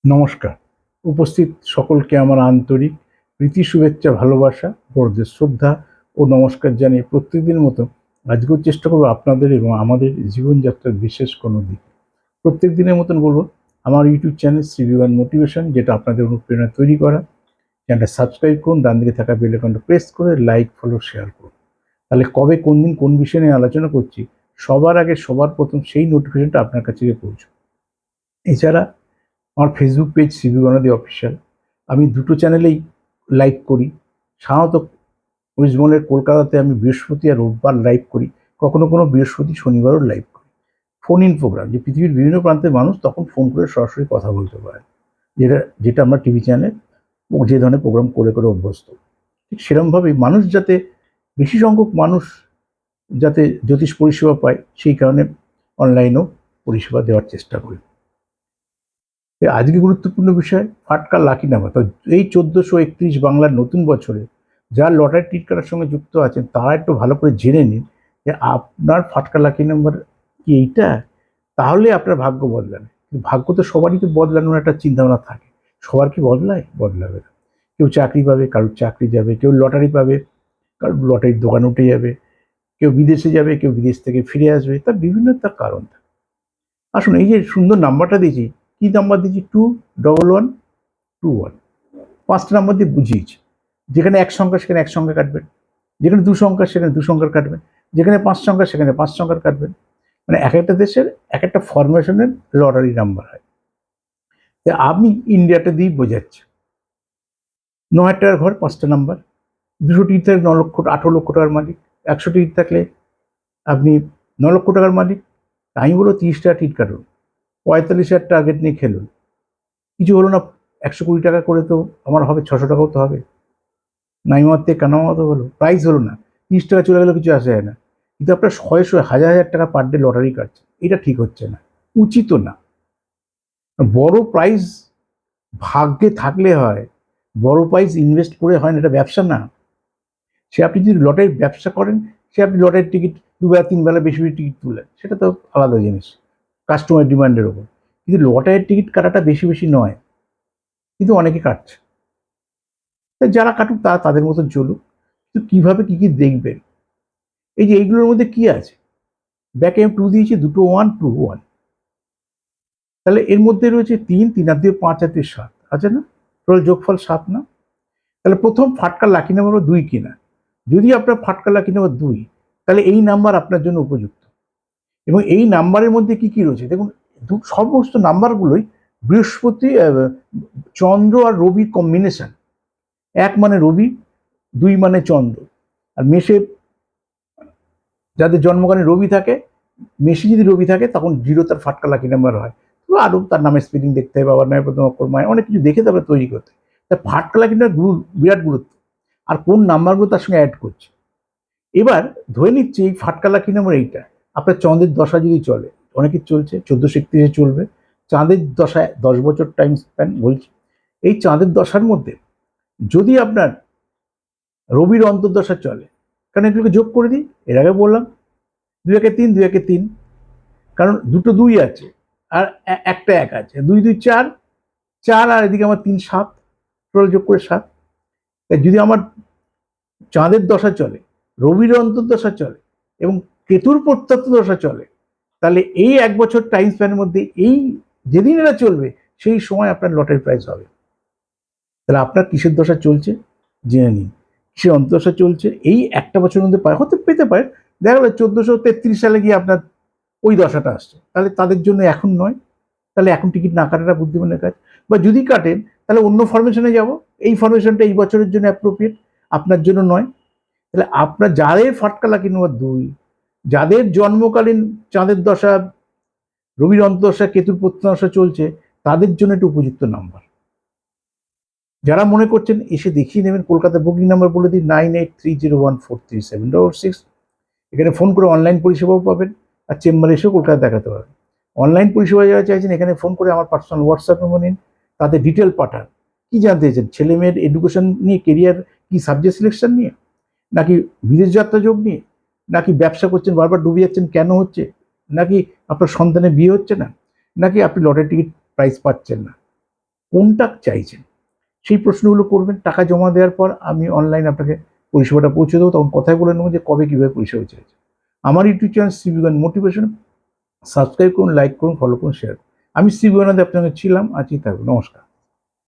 নমস্কার। উপস্থিত সকলকে আমার আন্তরিক প্রীতি, শুভেচ্ছা, ভালোবাসা, বড়দের শ্রদ্ধা ও নমস্কার জানিয়ে প্রত্যেকদিনের মতো আজকেও চেষ্টা করব আপনাদের এবং আমাদের জীবনযাত্রার বিশেষ কোনো দিক। প্রত্যেক দিনের মতন বলবো আমার ইউটিউব চ্যানেল শ্রীবিমান মোটিভেশন, যেটা আপনাদের অনুপ্রেরণা তৈরি করা। চ্যানেলটা সাবস্ক্রাইব করুন, ডান দিকে থাকা বেল আইকনটা প্রেস করে লাইক, ফলো, শেয়ার করুন। তাহলে কবে, কোন দিন, কোন বিষয় নিয়ে আলোচনা করছি সবার আগে, সবার প্রথম সেই নোটিফিকেশনটা আপনার কাছে গিয়ে পৌঁছবে। এছাড়া আমার ফেসবুক পেজ সিবি গণাদি অফিসিয়াল, আমি দুটো চ্যানেলেই লাইভ করি। সাধারণত ওয়েস্ট বেঙ্গলের কলকাতাতে আমি বৃহস্পতি আর রোববার লাইভ করি, কখনো কোনো বৃহস্পতি শনিবারও লাইভ করি। ফোন ইন প্রোগ্রাম, যে পৃথিবীর বিভিন্ন প্রান্তের মানুষ তখন ফোন করে সরাসরি কথা বলতে পারে, যেটা যেটা আমরা টিভি চ্যানেলে যে ধরনের প্রোগ্রাম করে করে অভ্যস্ত। ঠিক সেরকমভাবেই মানুষ যাতে, বেশি সংখ্যক মানুষ যাতে জ্যোতিষ পরিষেবা পায়, সেই কারণে অনলাইনেও পরিষেবা দেওয়ার চেষ্টা করি। আজকে গুরুত্বপূর্ণ বিষয় ফাটকা লাকি নাম্বার। তো এই 1431 বাংলার নতুন বছরে যারা লটারি টিকিট কাটার সঙ্গে যুক্ত আছেন তারা একটু ভালো করে জেনে নিন যে আপনার ফাটকা লাকি নাম্বার কি এইটা, তাহলে আপনার ভাগ্য বদলাবে। ভাগ্য তো সবারই তো বদলানোর একটা চিন্তাভাবনা থাকে, সবার কি বদলায়? বদলাবে না। কেউ চাকরি পাবে, কারোর চাকরি যাবে, কেউ লটারি পাবে, কারোর লটারির দোকান উঠে যাবে, কেউ বিদেশে যাবে, কেউ বিদেশ থেকে ফিরে আসবে, তার বিভিন্ন তার কারণ থাকে। আসুন, এই যে সুন্দর নাম্বারটা দিয়েছি, কি নাম্বার দিয়েছি? 21121। 5টা নাম্বার দিয়ে বুঝিয়েছি। যেখানে এক সংখ্যা সেখানে এক সংখ্যা কাটবেন, যেখানে দু সংখ্যা সেখানে দু সংখ্যার কাটবেন, যেখানে 5 সংখ্যা সেখানে 5 সংখ্যার কাটবেন। মানে এক একটা দেশের এক একটা ফরমেশনের লটারি নাম্বার হয়। আমি ইন্ডিয়াটা দিয়েই বোঝাচ্ছি। 9,000 টাকার ঘর, 5টা নাম্বার। 200 টিকিট থাকলে 18 লক্ষ টাকার মালিক। 100 টিকিট থাকলে আপনি 9 লক্ষ টাকার মালিক। আমি বলবো 30 টাকা টিকিট কাটুন, 45,000 টার্গেট নিয়ে খেলুন। কিছু হলো না, 120 টাকা করে তো আমার হবে, 600 টাকাও তো হবে। নাইমার থেকে কানামাও তো হলো, প্রাইস হলো না। 30 টাকা চলে গেলেও কিছু আসে যায় না। কিন্তু আপনার শয়ে শয়ে হাজার হাজার টাকা পার ডে লটারি কাটছে, এটা ঠিক হচ্ছে না, উচিত না। বড় প্রাইজ ভাগ্যে থাকলে হয়, বড় প্রাইজ ইনভেস্ট করে হয় না, এটা ব্যবসা না। সে আপনি যদি লটারির ব্যবসা করেন, সে আপনি লটারির টিকিট 2 বেলা 3 বেলা বেশি বেশি টিকিট তুলেন, সেটা তো আলাদা জিনিস, কাস্টমার ডিমান্ডের ওপর। কিন্তু লটারির টিকিট কাটাটা বেশি বেশি নয়, কিন্তু অনেকে কাটছে। যারা কাটুক তারা তাদের মতন চলুক, কিন্তু কীভাবে কী কী দেখবেন, এই যে এইগুলোর মধ্যে কি আছে। ব্যাকে আমি 2 দিয়েছি, দুটো 1 2 1, তাহলে এর মধ্যে রয়েছে 3 3 আর 2 5 আর 2 7, আছে না? টোটাল যোগফল 7 না? তাহলে প্রথম ফাটকা লাকি নাম্বার হলো 2 কিনা। যদি আপনার ফাটকা লাকি নাম্বার 2, তাহলে এই নাম্বার আপনার জন্য উপযুক্ত। এবং এই নাম্বারের মধ্যে কি কি রয়েছে দেখুন। সমস্ত নাম্বারগুলোই বৃহস্পতি, চন্দ্র আর রবির কম্বিনেশন। 1 মানে রবি, 2 মানে চন্দ্র। আর মেষে যাদের জন্মগানে রবি থাকে, মেষে যদি রবি থাকে তখন 0 তার ফাটকা লাকি নাম্বার হয়। তো আরও তার নামের স্পেলিং দেখতে হবে, বাবার নামের প্রথম অক্ষর, মানে অনেক কিছু দেখে তারপরে তৈরি করতে। তা ফাটকা লাকি নাম্বার বিরাট গুরুত্ব, আর কোন নাম্বারগুলো তার সঙ্গে অ্যাড করছে। এবার ধরে নিচ্ছি এই ফাটকা লাকি নাম্বার এইটা, আপনার চন্দ্রের দশা যদি চলে, অনেকের চলছে 1431 চলবে, চাঁদের দশায় 10 বছর টাইম স্প্যান বলছি। এই চাঁদের দশার মধ্যে যদি আপনার রবির অন্তর্দশা চলে, কারণ এগুলোকে যোগ করে দিই, এর আগে বললাম 2 একে 3, 2 একে 3, কারণ দুটো 2 আছে আর একটা 1 আছে, 2 2 4, 4 আর এদিকে আমার 3 7, টোটাল যোগ করে 7। তাই যদি আমার চাঁদের দশা চলে, রবির অন্তর্দশা চলে এবং কেতুর প্রত্যন্ত দশা চলে, তাহলে এই 1 বছর টাইম স্প্যানের মধ্যে এই যেদিন এরা চলবে সেই সময় আপনার লটারি প্রাইজ হবে। তাহলে আপনার কিসের দশা চলছে জেনে নিন, কিসের অন্তর্দশা চলছে, এই একটা বছরের মধ্যে হতে পেতে পারে। দেখা গেল 1433 সালে গিয়ে আপনার ওই দশাটা আসছে, তাহলে তাদের জন্য এখন নয়, তাহলে এখন টিকিট না কাটাটা বুদ্ধিমানের কাজ। বা যদি কাটেন তাহলে অন্য ফরমেশনে যাব, এই ফরমেশনটা এই বছরের জন্য অ্যাপ্রোপ্রিয়েট, আপনার জন্য নয়। তাহলে আপনার যাদের ফাটকা লাকি নাম্বার 2, যাদের জন্মকালীন চাঁদের দশা, রবির অন্তর্দশা, কেতুর প্রত্যদশা চলছে, তাদের জন্য একটা উপযুক্ত নাম্বার। যারা মনে করছেন এসে দেখিয়ে নেবেন, কলকাতার বুকিং নাম্বার বলে দিই 9830143766। এখানে ফোন করে অনলাইন পরিষেবাও পাবেন, আর চেম্বারে এসেও কলকাতা দেখাতে পারবেন। অনলাইন পরিষেবা যারা চাইছেন এখানে ফোন করে আমার পার্সোনাল হোয়াটসঅ্যাপ নম্বর নিন, তাদের ডিটেল পাঠান। কি জানতে চাইছেন? ছেলে মেয়ের এডুকেশন নিয়ে, কেরিয়ার কি, সাবজেক্ট সিলেকশন নিয়ে, নাকি বিদেশ যাত্রা যোগ নিয়ে, নাকি ব্যবসা করছেন বারবার ডুবে যাচ্ছেন কেন হচ্ছে, নাকি আপনার সন্তানের বিয়ে হচ্ছে না, নাকি আপনি লটারি টিকিট প্রাইস পাচ্ছেন না। কোনটা চাইছেন সেই প্রশ্নগুলো করবেন। টাকা জমা দেওয়ার পর আমি অনলাইন আপনাকে পরিষেবাটা পৌঁছে দেবো, তখন কথাই বলে নেবো যে কবে কীভাবে পরিষেবা চাইছে। আমার ইউটিউব চ্যানেল শ্রী বিজ্ঞান মোটিভেশন, সাবস্ক্রাইব করুন, লাইক করুন, ফলো করুন, শেয়ার করুন। আমি শ্রী বিজ্ঞানদে আপনার সঙ্গে ছিলাম, আছি, থাকবো। নমস্কার।